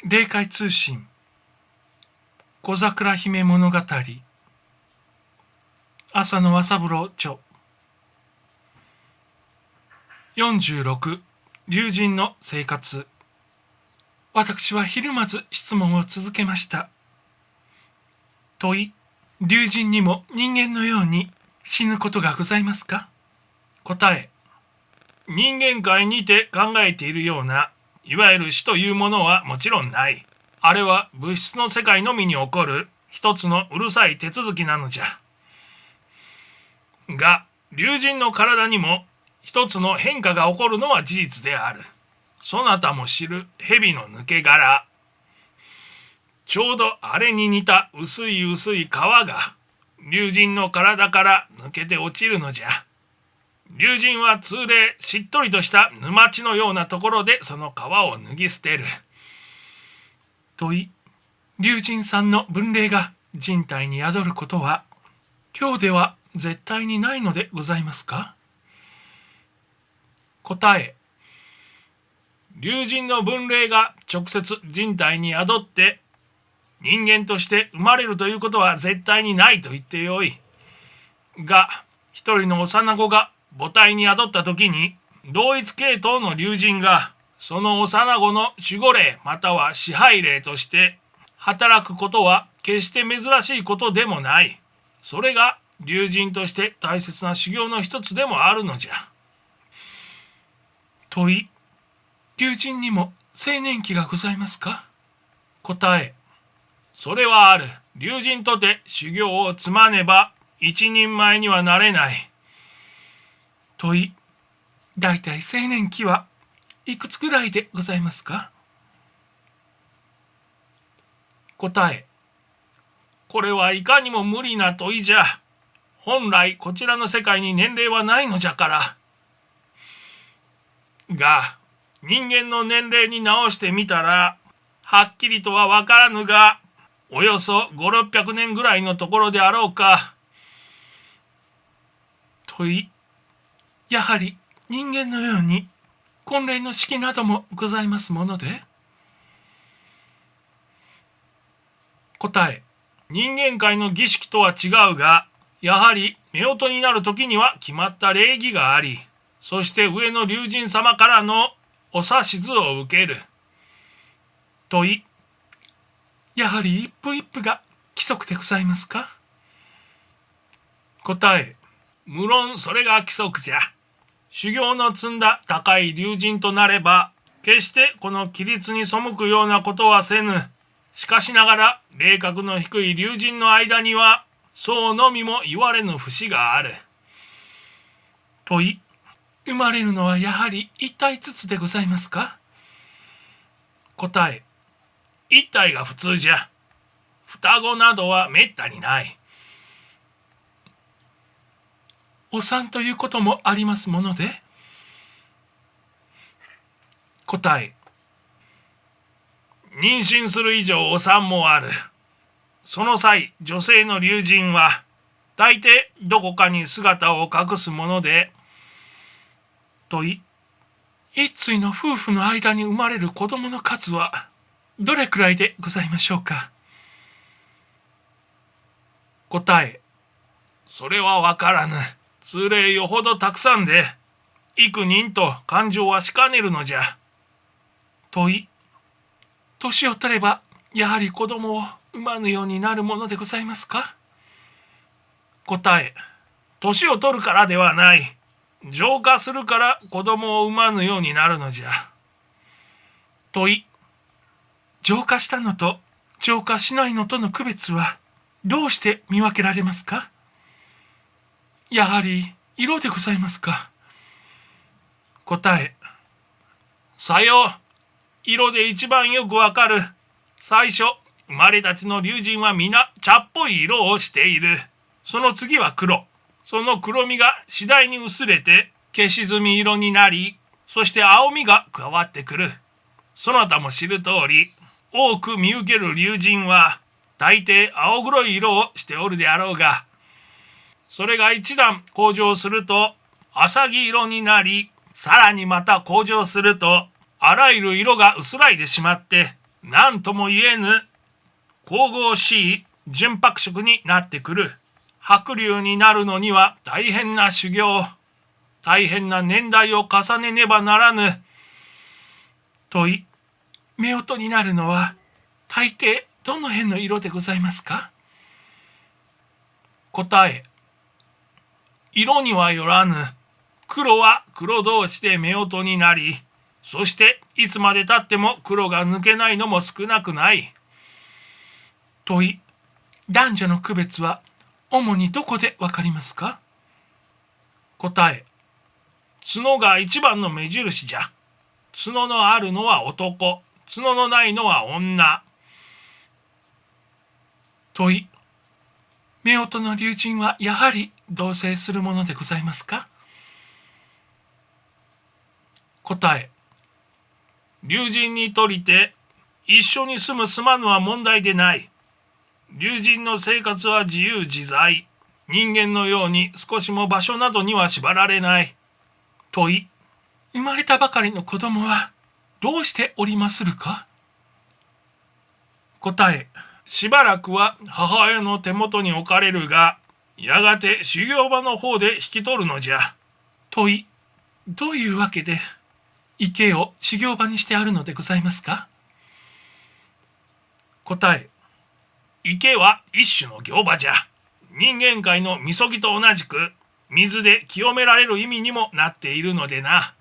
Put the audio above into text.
霊界通信小桜姫物語朝の朝風呂著46龍神の生活。私はひるまず質問を続けました。問い、龍神にも人間のように死ぬことがございますか？答え、人間界にて考えているようないわゆる死というものはもちろんない。あれは物質の世界のみに起こる一つのうるさい手続きなのじゃ。が、龍神の体にも一つの変化が起こるのは事実である。そなたも知る蛇の抜け殻。ちょうどあれに似た薄い皮が龍神の体から抜けて落ちるのじゃ。龍神は通例しっとりとした沼地のようなところでその皮を脱ぎ捨てる。問い、龍神さんの分霊が人体に宿ることは今日では絶対にないのでございますか？答え、龍神の分霊が直接人体に宿って人間として生まれるということは絶対にないと言ってよい。が、一人の幼子が母体に宿った時に同一系統の龍神がその幼子の守護霊または支配霊として働くことは決して珍しいことでもない。それが龍神として大切な修行の一つでもあるのじゃ。問い、龍神にも青年期がございますか？答え、それはある。龍神とて修行を積まねば一人前にはなれない。問い、だいたい青年期はいくつぐらいでございますか？答え、これはいかにも無理な問いじゃ。本来こちらの世界に年齢はないのじゃから。が、人間の年齢に直してみたら、はっきりとはわからぬが、およそ5、600年ぐらいのところであろうか。問い、やはり人間のように婚礼の式などもございますもので？答え、人間界の儀式とは違うが、やはり夫婦になる時には決まった礼儀があり、そして上の龍神様からのお指図を受ける。問い、やはり一夫一夫が規則でございますか？答え、無論それが規則じゃ。修行の積んだ高い龍神となれば、決してこの規律に背くようなことはせぬ。しかしながら、霊格の低い龍神の間には、そうのみも言われぬ節がある。問い、生まれるのはやはり一体ずつでございますか？答え、一体が普通じゃ。双子などはめったにない。お産ということもありますもので？答え、妊娠する以上お産もある。その際、女性の龍神は大抵どこかに姿を隠すもので。問い、一対の夫婦の間に生まれる子供の数はどれくらいでございましょうか？答え、それはわからぬ。通例よほどたくさんで、幾人と感情はしかねるのじゃ。問い、年を取ればやはり子供を産まぬようになるものでございますか？答え、年を取るからではない。浄化するから子供を産まぬようになるのじゃ。問い、浄化したのと浄化しないのとの区別はどうして見分けられますか？やはり色でございますか？答え、さよう。色で一番よくわかる。最初、生まれたちの龍神は皆茶っぽい色をしている。その次は黒。その黒みが次第に薄れて消し墨色になり、そして青みが加わってくる。そなたも知る通り、多く見受ける龍神は大抵青黒い色をしておるであろうが、それが一段向上すると浅黄色になり、さらにまた向上するとあらゆる色が薄らいでしまって、何とも言えぬ神々しい純白色になってくる。白龍になるのには大変な修行、大変な年代を重ねねばならぬ。問い、夫婦になるのは大抵どの辺の色でございますか？答え、色にはよらぬ。黒は黒同士で夫婦になり、そしていつまでたっても黒が抜けないのも少なくない。問い、男女の区別は主にどこでわかりますか？答え、角が一番の目印じゃ。角のあるのは男、角のないのは女。問い、夫婦の龍神はやはり同棲するものでございますか？答え、龍神にとりて一緒に住む住まぬは問題でない。龍神の生活は自由自在。人間のように少しも場所などには縛られない。問い、生まれたばかりの子供はどうしておりまするか？答え、しばらくは母親の手元に置かれるが、やがて修行場の方で引き取るのじゃ。問い、どういうわけで池を修行場にしてあるのでございますか？答え、池は一種の行場じゃ。人間界のみそぎと同じく水で清められる意味にもなっているのでな。